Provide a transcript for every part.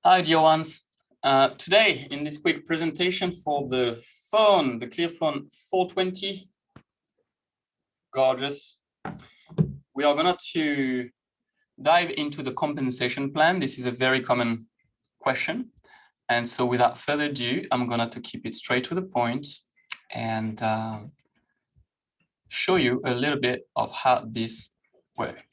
Hi, dear ones. Today, in this quick presentation for the phone, the ClearPHONE 420, gorgeous, we are going to dive into the compensation plan. This is a very common question. And so without further ado, I'm going to keep it straight to the point and show you a little bit of how this works.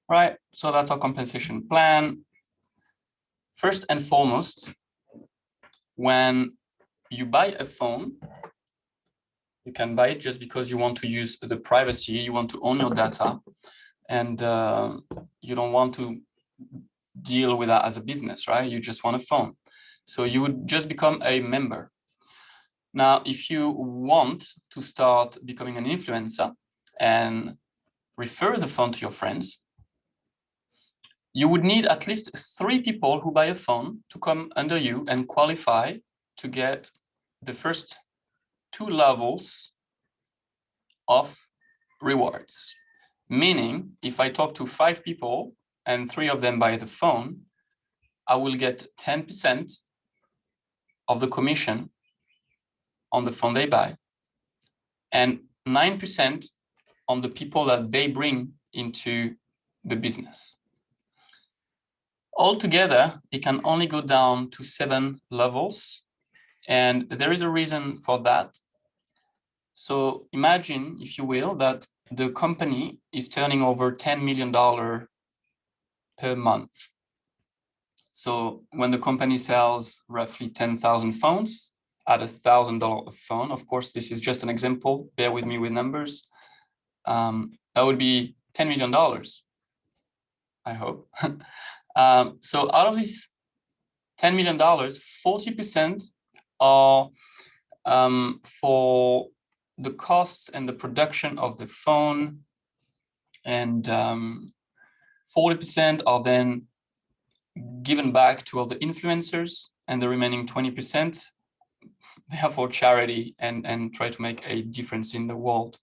Right, so that's our compensation plan. First and foremost, when you buy a phone, you can buy it just because you want to use the privacy, you want to own your data, and you don't want to deal with that as a business, right? You just want a phone. So you would just become a member. Now, if you want to start becoming an influencer and refer the phone to your friends, you would need at least 3 people who buy a phone to come under you and qualify to get the first 2 levels of rewards. Meaning, if I talk to 5 people and 3 of them buy the phone, I will get 10% of the commission on the phone they buy and 9% on the people that they bring into the business. Altogether, it can only go down to 7 levels, and there is a reason for that. So imagine, if you will, that the company is turning over $10 million per month. So when the company sells roughly 10,000 phones at $1,000 a phone, of course, this is just an example, bear with me with numbers, that would be $10 million, I hope. So out of this $10 million, 40% are for the costs and the production of the phone, and 40% are then given back to all the influencers, and the remaining 20% they are for charity and try to make a difference in the world.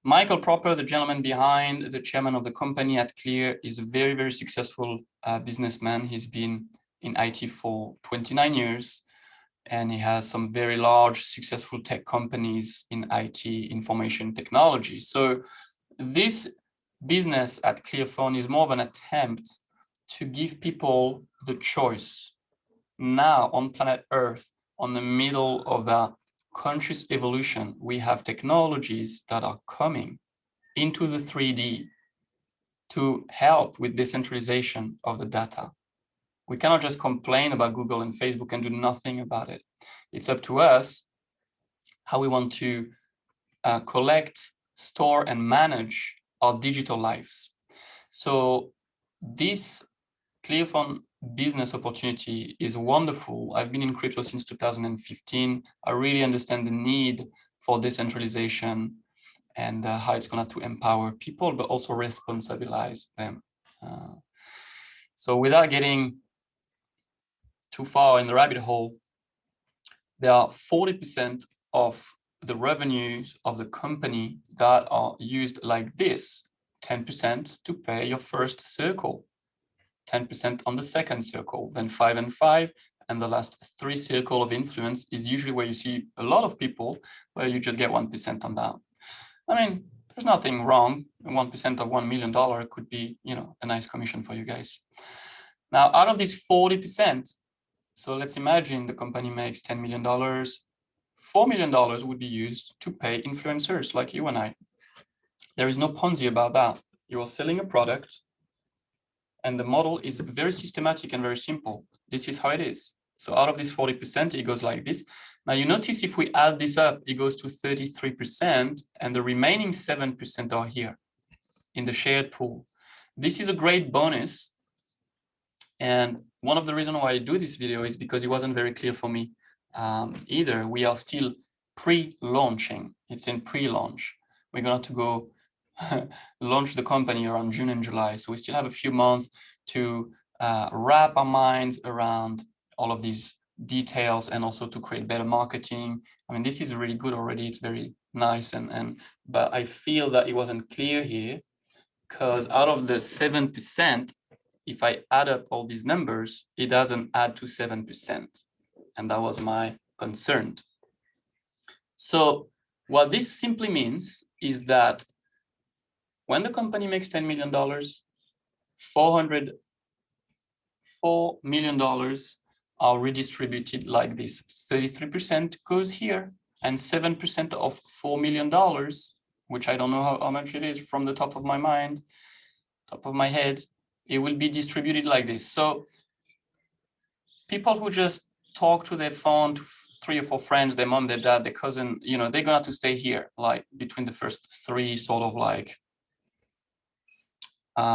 Michael Proper, the gentleman behind, the chairman of the company at Clear, is a very, very successful businessman. He's been in IT for 29 years, and he has some very large, successful tech companies in IT, information technology. So this business at ClearPHONE is more of an attempt to give people the choice now on planet Earth, on the middle of the conscious evolution. We have technologies that are coming into the 3D to help with decentralization of the data. We cannot just complain about Google and Facebook and do nothing about it. It's up to us how we want to collect, store, and manage our digital lives. So this ClearPHONE business opportunity is wonderful. I've been in crypto since 2015. I really understand the need for decentralization and how it's going to empower people, but also responsibilize them. So without getting too far in the rabbit hole, there are 40% of the revenues of the company that are used like this: 10% to pay your first circle, 10% on the second circle, then 5 and 5, and the last 3 circle of influence is usually where you see a lot of people where you just get 1% on that. I mean, there's nothing wrong. 1% of $1 million could be, a nice commission for you guys. Now, out of this 40%, so let's imagine the company makes $10 million, $4 million would be used to pay influencers like you and I. There is no Ponzi about that. You are selling a product, and the model is very systematic and very simple. This is how it is. So out of this 40%, it goes like this. Now you notice if we add this up, it goes to 33%, and the remaining 7% are here in the shared pool. This is a great bonus. And one of the reasons why I do this video is because it wasn't very clear for me either. We are still pre-launching. It's in pre-launch. We're going to go launch the company around June and July. So we still have a few months to wrap our minds around all of these details and also to create better marketing. I mean, this is really good already. It's very nice. But I feel that it wasn't clear here because out of the 7%, if I add up all these numbers, it doesn't add to 7%. And that was my concern. So what this simply means is that when the company makes $10 million, $4 million are redistributed like this. 33% goes here, and 7% of $4 million, which I don't know how much it is from the top of my mind, top of my head, it will be distributed like this. So people who just talk to their phone to 3 or 4 friends, their mom, their dad, their cousin, you know, they're gonna have to stay here, like between the first 3 sort of like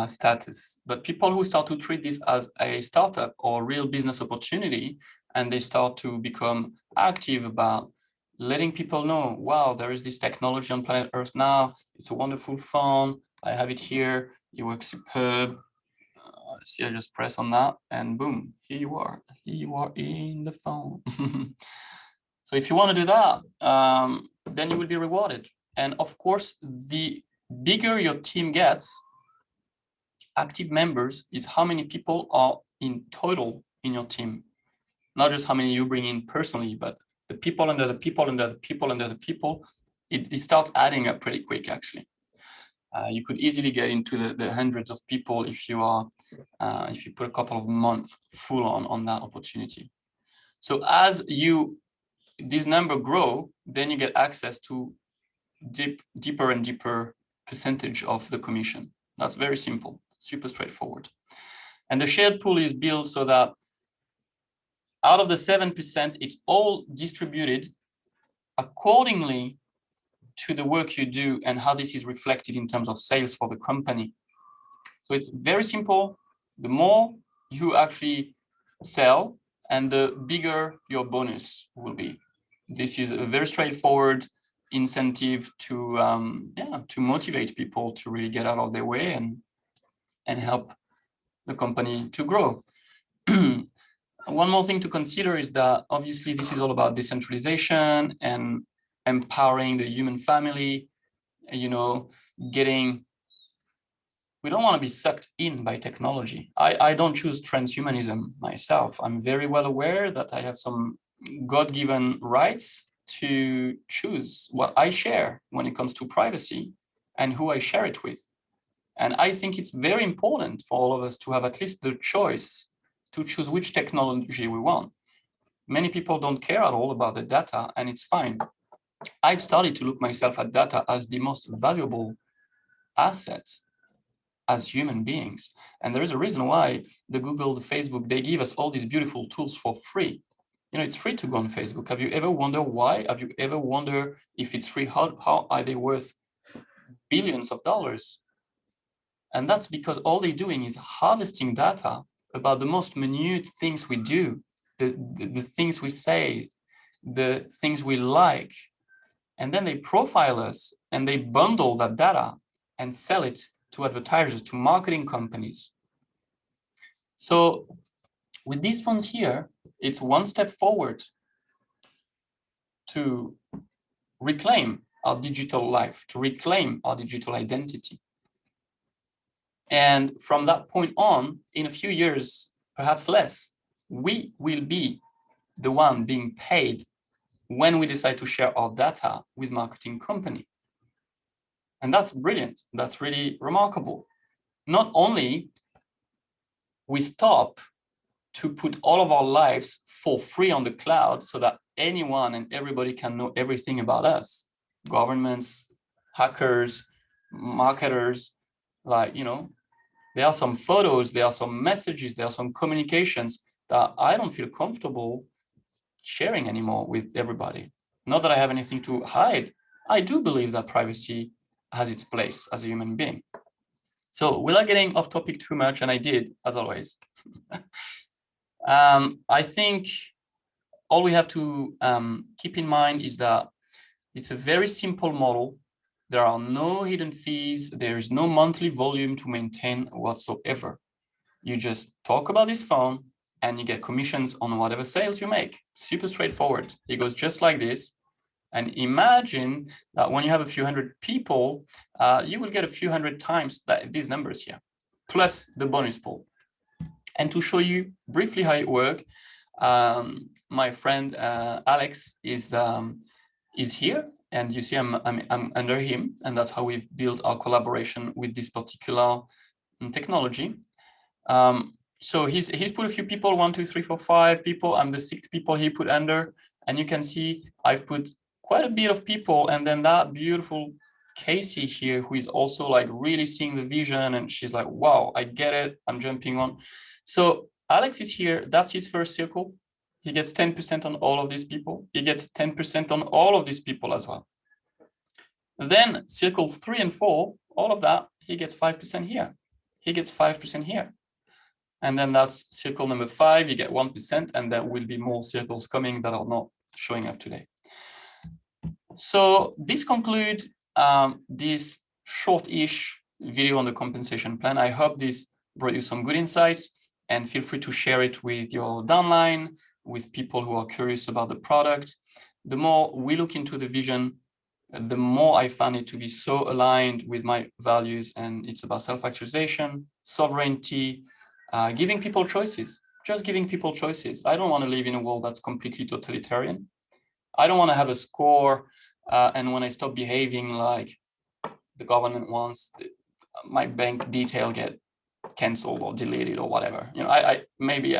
status. But people who start to treat this as a startup or real business opportunity, and they start to become active about letting people know, wow, there is this technology on planet Earth now. It's a wonderful phone. I have it here. It works superb. See, I just press on that and boom, here you are. Here you are in the phone. So if you want to do that, then you will be rewarded. And of course, the bigger your team gets, active members is how many people are in total in your team. Not just how many you bring in personally, but the people under the people under the people under the people, it starts adding up pretty quick, actually. You could easily get into the hundreds of people if you are, if you put a couple of months full on that opportunity. So as this number grow, then you get access to deeper and deeper percentage of the commission. That's very simple, super straightforward. And the shared pool is built so that out of the 7%, it's all distributed accordingly to the work you do and how this is reflected in terms of sales for the company. So it's very simple. The more you actually sell, and the bigger your bonus will be. This is a very straightforward incentive to motivate people to really get out of their way and help the company to grow. One more thing to consider is that obviously this is all about decentralization and empowering the human family, you know, we don't want to be sucked in by technology. I don't choose transhumanism myself. I'm very well aware that I have some God-given rights to choose what I share when it comes to privacy and who I share it with. And I think it's very important for all of us to have at least the choice to choose which technology we want. Many people don't care at all about the data, and it's fine. I've started to look myself at data as the most valuable asset as human beings. And there is a reason why the Google, the Facebook, they give us all these beautiful tools for free. You know, it's free to go on Facebook. Have you ever wondered why? Have you ever wondered if it's free, how are they worth billions of dollars? And that's because all they're doing is harvesting data about the most minute things we do, the things we say, the things we like. And then they profile us and they bundle that data and sell it to advertisers, to marketing companies. So with these phones here, it's one step forward to reclaim our digital life, to reclaim our digital identity. And from that point on, in a few years, perhaps less, we will be the one being paid when we decide to share our data with marketing company. And that's brilliant. That's really remarkable. Not only we stop to put all of our lives for free on the cloud so that anyone and everybody can know everything about us, governments, hackers, marketers, like, you know, there are some photos, there are some messages, there are some communications that I don't feel comfortable sharing anymore with everybody. Not that I have anything to hide. I do believe that privacy has its place as a human being. So without getting off topic too much, and I did, as always, I think all we have to keep in mind is that it's a very simple model. There are no hidden fees. There is no monthly volume to maintain whatsoever. You just talk about this phone and you get commissions on whatever sales you make. Super straightforward. It goes just like this. And imagine that when you have a few hundred people, you will get a few hundred times these numbers here, plus the bonus pool. And to show you briefly how it works, my friend Alex is here, and you see I'm under him, and that's how we've built our collaboration with this particular technology. So he's put a few people, 1, 2, 3, 4, 5 people. I'm the 6th people he put under, and you can see I've put quite a bit of people, and then that beautiful Casey here, who is also like really seeing the vision, and she's like, wow, I get it, I'm jumping on. So Alex is here, that's his first circle. He gets 10% on all of these people. He gets 10% on all of these people as well. Then circle 3 and 4, all of that, he gets 5% here. He gets 5% here. And then that's circle number 5, you get 1%, and there will be more circles coming that are not showing up today. So this concludes this short-ish video on the compensation plan. I hope this brought you some good insights, and feel free to share it with your downline, with people who are curious about the product. The more we look into the vision, the more I find it to be so aligned with my values, and it's about self-actualization, sovereignty, giving people choices, just giving people choices. I don't want to live in a world that's completely totalitarian. I don't want to have a score, and when I stop behaving like the government wants, my bank detail get canceled or deleted or whatever. You know, maybe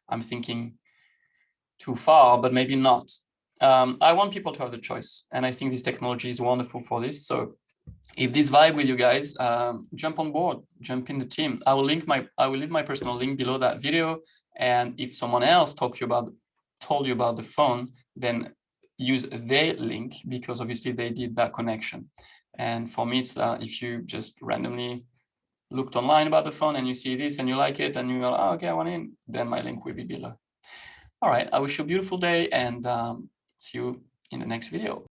I'm thinking too far, but maybe not. I want people to have the choice, and I think this technology is wonderful for this. So if this vibe with you guys, jump on board, jump in the team. I will leave my personal link below that video, and if someone else told you about the phone, then use their link, because obviously they did that connection. And for me, it's if you just randomly looked online about the phone and you see this and you like it and you go, oh, okay, I want in, then my link will be below. All right, I wish you a beautiful day, and see you in the next video.